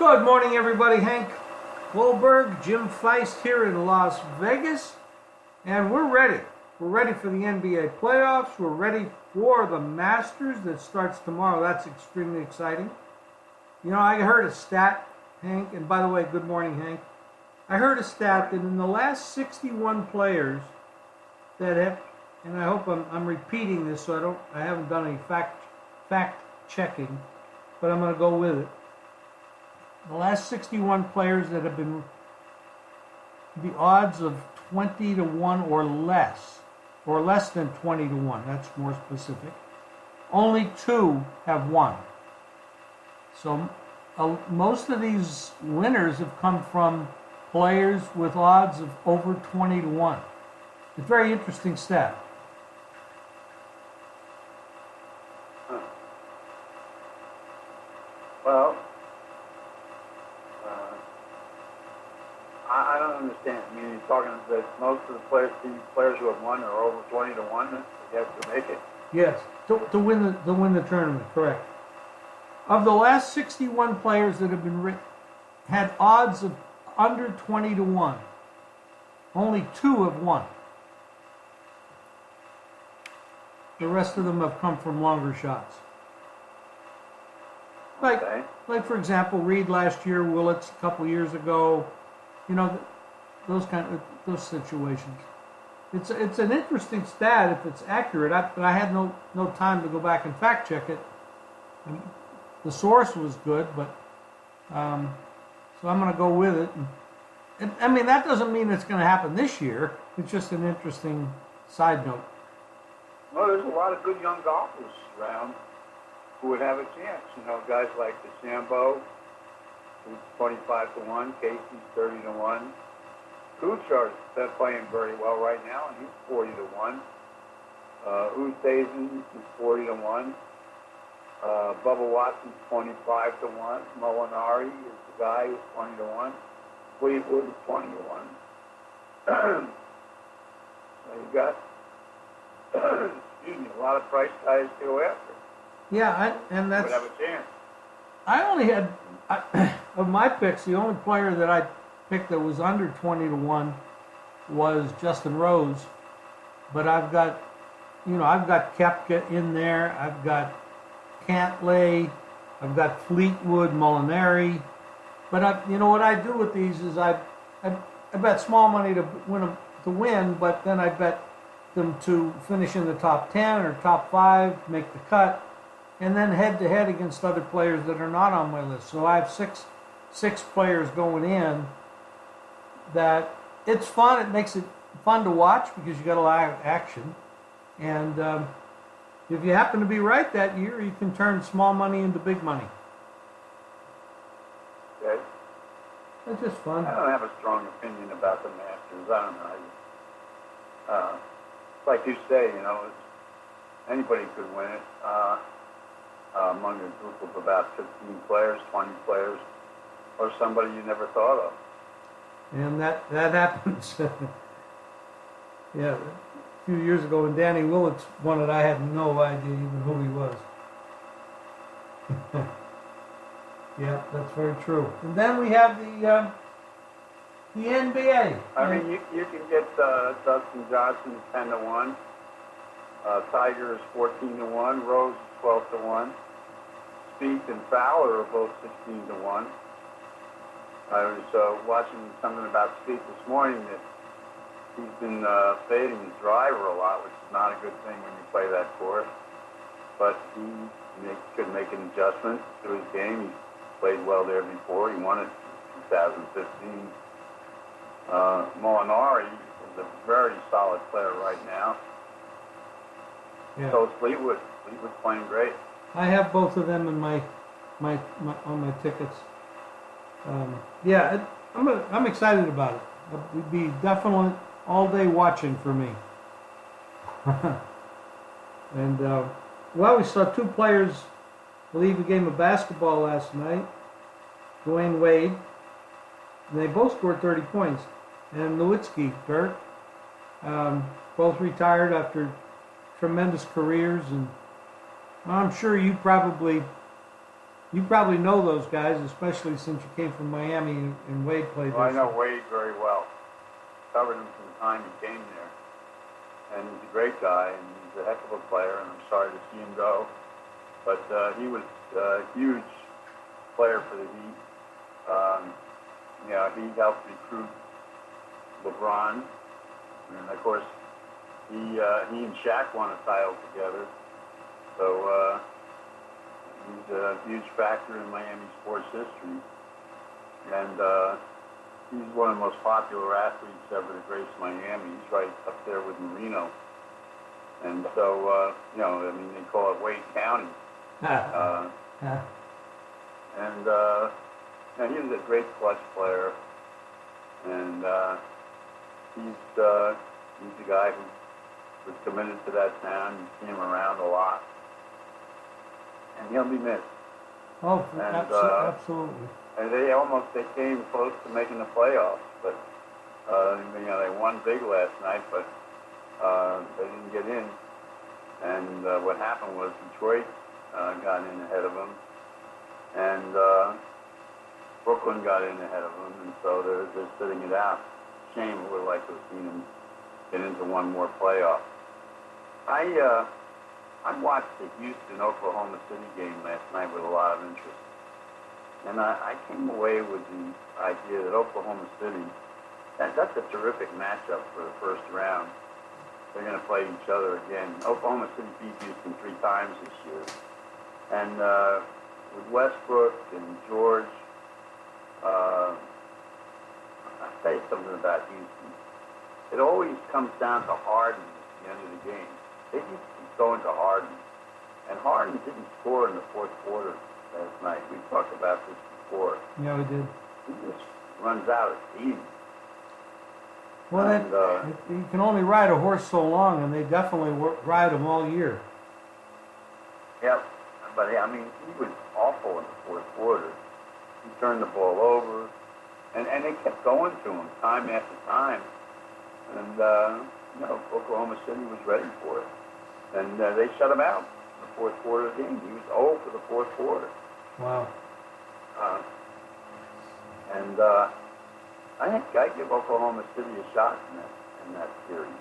Good morning, everybody. Hank Goldberg, Jim Feist here in Las Vegas, and we're ready. We're ready for the NBA playoffs. We're ready for the Masters that starts tomorrow. That's extremely exciting. You know, I heard a stat, Hank, and by the way, good morning, Hank. I heard a stat that in the last 61 players that have, and I hope I'm repeating this so I haven't done any fact checking, but I'm going to go with it. The last 61 players that have been the odds of 20 to 1 or less than 20 to 1, that's more specific. Only 2 have won. So most of these winners have come from players with odds of over 20 to 1. It's a very interesting stat. Well, I don't understand. I mean, you're talking that most of the players who have won are over 20 to 1 to have to make it. Yes, to win the tournament, correct. Of the last 61 players that have been had odds of under 20 to 1, only 2 have won. The rest of them have come from longer shots. Like for example, Reed last year, Willits a couple years ago. You know, those situations. It's an interesting stat if it's accurate. But I had no time to go back and fact check it. The source was good, but so I'm going to go with it. And I mean, that doesn't mean it's going to happen this year. It's just an interesting side note. Well, there's a lot of good young golfers around who would have a chance. You know, guys like DeChambeau, who's 25 to 1, Casey's 30 to 1. Kuchar's playing very well right now, and he's 40 to 1. Oosthuizen is 40 to 1. Bubba Watson's 25 to 1. Molinari is the guy who's 20 to 1. Fleetwood is 20 to 1. So you got, a lot of price guys to go after. Yeah, and that's. Would have a chance. I only had, of my picks, the only player that I picked that was under 20 to 1 was Justin Rose. But I've got Koepka in there. I've got Cantlay. I've got Fleetwood, Molinari. But what I do with these is I bet small money to win, but then I bet them to finish in the top 10 or top 5, make the cut. And then head-to-head against other players that are not on my list. So I have six players going in that it's fun. It makes it fun to watch because you got a lot of action. And if you happen to be right that year, you can turn small money into big money. Okay. It's just fun. I don't have a strong opinion about the Masters. I don't know. Like you say, anybody could win it. Among a group of about 15 players, 20 players, or somebody you never thought of. And that happens. Yeah, a few years ago when Danny Willits won it, I had no idea even who he was. Yeah, that's very true. And then we have the NBA. I mean, you can get Dustin Johnson 10 to 1. Tiger is 14 to 1. Rose is 12 to 1. Spieth and Fowler are both 16 to 1. I was watching something about Spieth this morning that he's been fading his driver a lot, which is not a good thing when you play that course. But he could make an adjustment to his game. He played well there before. He won it in 2015. Molinari is a very solid player right now. Yeah. So is Fleetwood. Fleetwood's playing great. I have both of them in my on my tickets. I'm excited about it. It would be definitely all day watching for me. And we saw 2 players leave a game of basketball last night. Dwayne Wade, and they both scored 30 points. And Nowitzki, Dirk, both retired after tremendous careers, and I'm sure you probably You probably know those guys, especially since you came from Miami and Wade played Well, I there. know Wade very well. Covered him from the time he came there. And he's a great guy, and he's a heck of a player, and I'm sorry to see him go. But he was a huge player for the Heat. He helped recruit LeBron, and of course, he and Shaq won a title together. So he's a huge factor in Miami sports history, and he's one of the most popular athletes ever to grace Miami. He's right up there with Marino. And so, they call it Wade County. He was a great clutch player. And he's the guy who was committed to that town. You see him around a lot. And he'll be missed. Oh, absolutely. And they came close to making the playoffs, but they won big last night, but they didn't get in. And what happened was Detroit got in ahead of them, and Brooklyn got in ahead of them, and so they're sitting it out. Shame, we would like to have seen them get into one more playoff. I watched the Houston-Oklahoma City game last night with a lot of interest. And I came away with the idea that Oklahoma City, that's a terrific matchup for the first round. They're going to play each other again. Oklahoma City beat Houston 3 times this year. And with Westbrook and George, I'll tell you something about Houston. It always comes down to Harden at the end of the game. They just keep going to Harden. And Harden didn't score in the fourth quarter last night. We talked about this before. Yeah, we did. He just runs out of steam. Well, you can only ride a horse so long, and they definitely ride him all year. Yep. But, he was awful in the fourth quarter. He turned the ball over, and they kept going to him time after time. And, Oklahoma City was ready for it. And they shut him out in the fourth quarter of the game. He was 0 for the fourth quarter. Wow. I think I give Oklahoma City a shot in that series.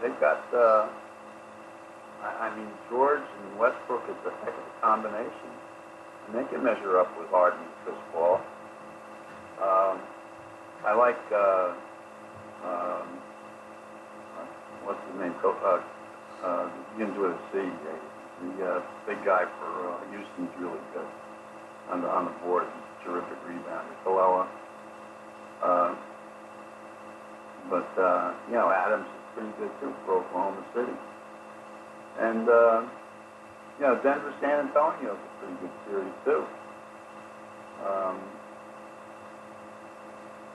They've got, George and Westbrook is a heck of a combination. And they can measure up with Harden and Chris Paul. I like, what's his name? Begins with a C. The big guy for Houston's really good on the board. He's a terrific rebounder. Colella. Adams is pretty good too for Oklahoma City. And Denver San Antonio is a pretty good series too.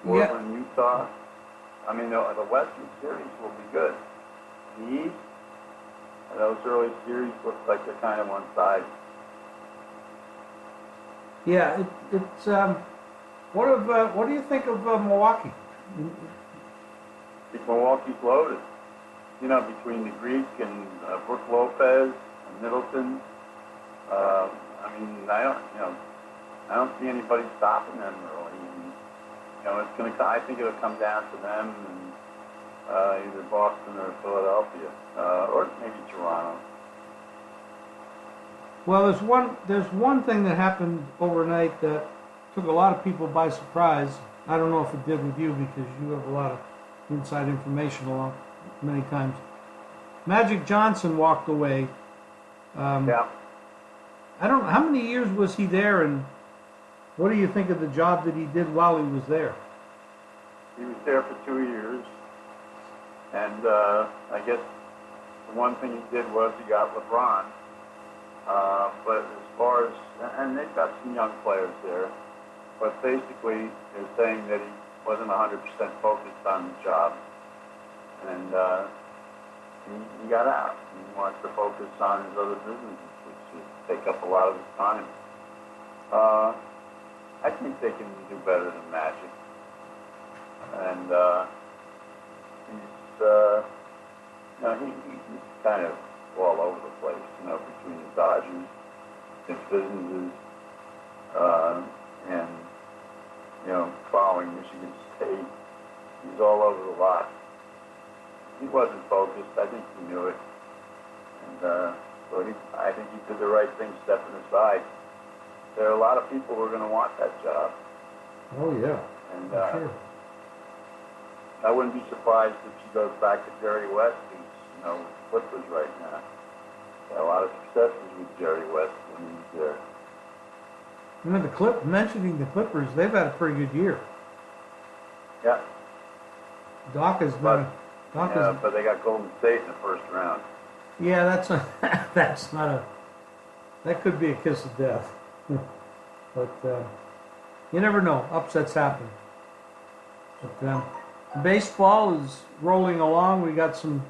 Portland, Utah. The Western Series will be good. The East, those early series look like they're kind of one-sided. Yeah, it's. What do you think of Milwaukee? I think Milwaukee's loaded. Between the Greek and Brook Lopez and Middleton. I don't see anybody stopping them really. I think it'll come down to them and either Boston or Philadelphia, or maybe Toronto. Well, there's one thing that happened overnight that took a lot of people by surprise. I don't know if it did with you because you have a lot of inside information along many times. Magic Johnson walked away. Yeah. I don't know, how many years was he there, and what do you think of the job that he did while he was there? He was there for 2 years, and I guess the one thing he did was he got LeBron. But as far as, and they've got some young players there, but basically they're saying that he wasn't 100% focused on the job, and he got out. He wants to focus on his other businesses, which take up a lot of his time. I think they can do better than Magic, and he's kind of all over the place, between the Dodgers his businesses, and, following Michigan State. He's all over the lot. He wasn't focused. I think he knew it. And I think he did the right thing stepping aside. There are a lot of people who are going to want that job. Oh, yeah. And sure. I wouldn't be surprised if she goes back to Jerry West, who's, Clippers right now. Got a lot of successes with Jerry West when he's there. Mentioning the Clippers, they've had a pretty good year. Yeah. Doc has been. But they got Golden State in the first round. Yeah, that's not a. That could be a kiss of death. But you never know. Upsets happen. But baseball is rolling along. We got some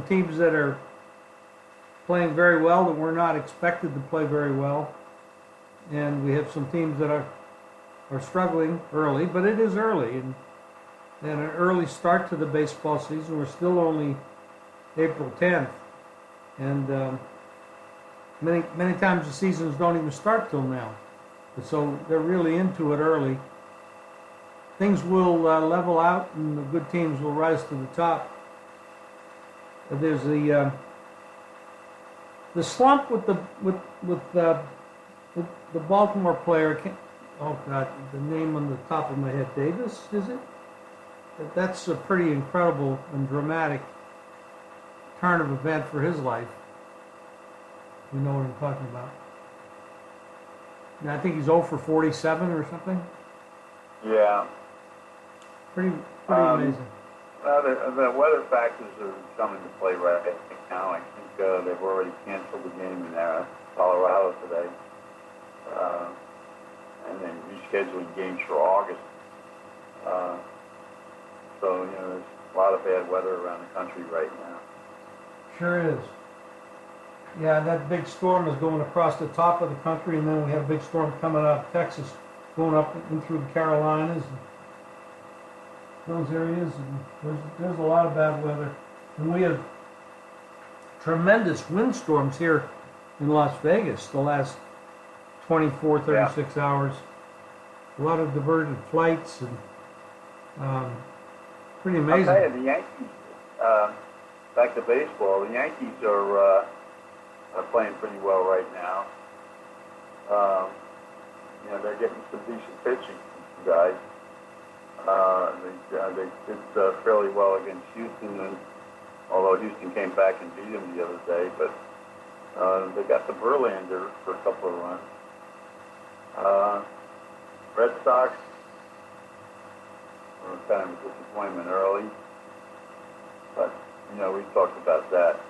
teams that are playing very well that were not expected to play very well, and we have some teams that are struggling early. But it is early, and an early start to the baseball season. We're still only April 10th, and many times the seasons don't even start till now. So they're really into it early. Things will level out, and the good teams will rise to the top. There's the slump with the Baltimore player. Oh God, the name on the top of my head, Davis, is it? That's a pretty incredible and dramatic turn of event for his life. You know what I'm talking about. And I think he's 0 for 47 or something. Yeah. Pretty amazing. The weather factors are coming to play right now. I think they've already canceled the game in Colorado today. And then rescheduling games for August. So, there's a lot of bad weather around the country right now. Sure is. Yeah, that big storm is going across the top of the country, and then we have a big storm coming out of Texas, going up and through the Carolinas, and those areas. And there's a lot of bad weather. And we have tremendous windstorms here in Las Vegas the last 24, 36 hours. A lot of diverted flights, and pretty amazing. I'll tell you, the Yankees, back to baseball, the Yankees are playing pretty well right now. They're getting some decent pitching from guys. They did fairly well against Houston, and although Houston came back and beat them the other day, but they got the Verlander for a couple of runs. Red Sox were kind of a disappointment early, but we talked about that.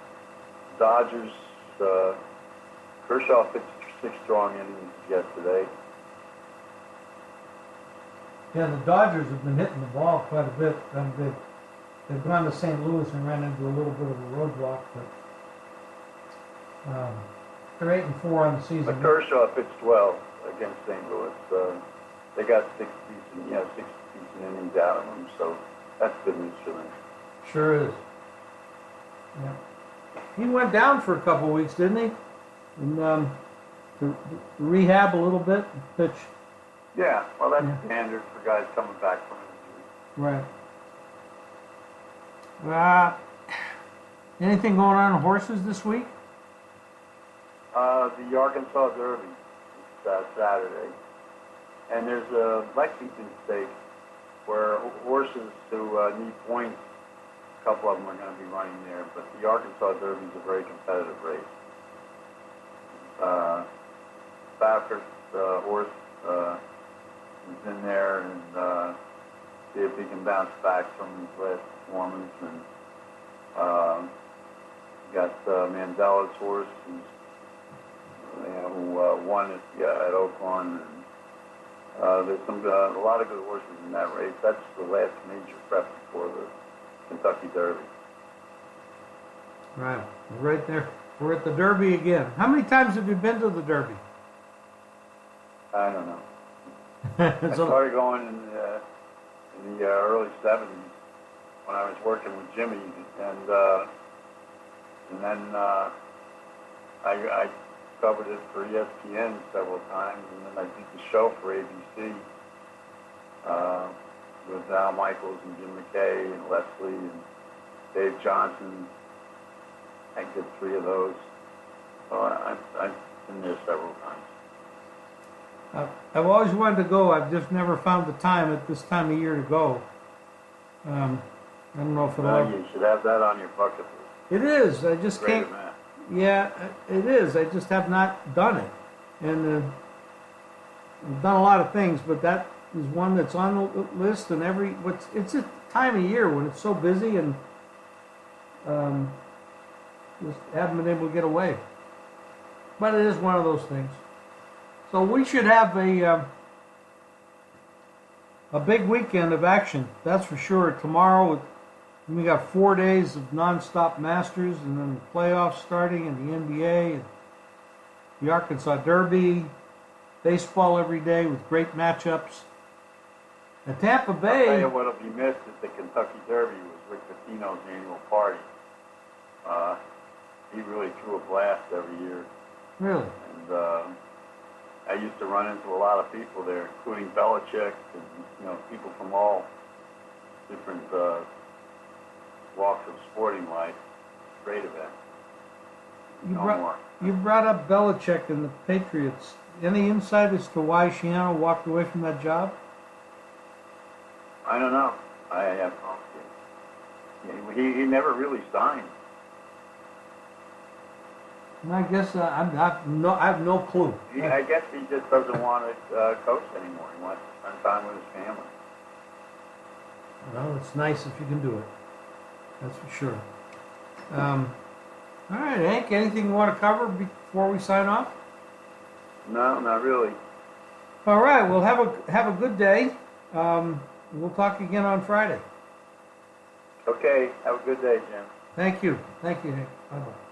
Dodgers, Kershaw pitched 6 strong innings yesterday. Yeah, the Dodgers have been hitting the ball quite a bit. They've gone to St. Louis and ran into a little bit of a roadblock, but they're 8-4 on the season. But Kershaw pitched well against St. Louis. They got 6 decent innings out of him, so that's good news for them. Sure is. Yeah. He went down for a couple of weeks, didn't he? And to rehab a little bit, pitch. Yeah, well, that's standard for guys coming back from injury. Right. Anything going on in horses this week? The Arkansas Derby is Saturday. And there's a Lexington Stakes where horses who need points, a couple of them are going to be running there, but the Arkansas Derby is a very competitive race. Baffert's horse is in there, and see if he can bounce back from his last performance. And got Mandela's horse, who won at Oakland. And there's a lot of good horses in that race. That's the last major prep for the Kentucky Derby. Right there. We're at the Derby again. How many times have you been to the Derby? I don't know. I started going in the early 70s when I was working with Jimmy, and then I covered it for ESPN several times, and then I did the show for ABC with Al Michaels and Jim McKay and Leslie and Dave Johnson. I did 3 of those. So I've been there several times. I've always wanted to go. I've just never found the time at this time of year to go. I don't know if it'll Well, you should have that on your bucket list. It is. I just Great can't. event. Yeah, it is. I just have not done it. And I've done a lot of things, but that is one that's on the list. And it's a time of year when it's so busy and just haven't been able to get away. But it is one of those things. So we should have a big weekend of action. That's for sure. Tomorrow, we got 4 days of nonstop Masters, and then the playoffs starting, and the NBA, and the Arkansas Derby, baseball every day with great matchups. And Tampa I'll tell you Bay. what'll be missed at the Kentucky Derby was Rick Pitino's annual party. He really threw a blast every year. Really? And I used to run into a lot of people there, including Belichick and people from all different walks of sporting life. Great event. You brought up Belichick and the Patriots. Any insight as to why Shiano walked away from that job? I don't know. I have no idea. He never really signed. I guess I have no clue. I guess he just doesn't want to coach anymore. He wants to spend time with his family. Well, it's nice if you can do it. That's for sure. All right, Hank, anything you want to cover before we sign off? No, not really. All right, well, have a good day. We'll talk again on Friday. Okay, have a good day, Jim. Thank you, Hank. Bye-bye.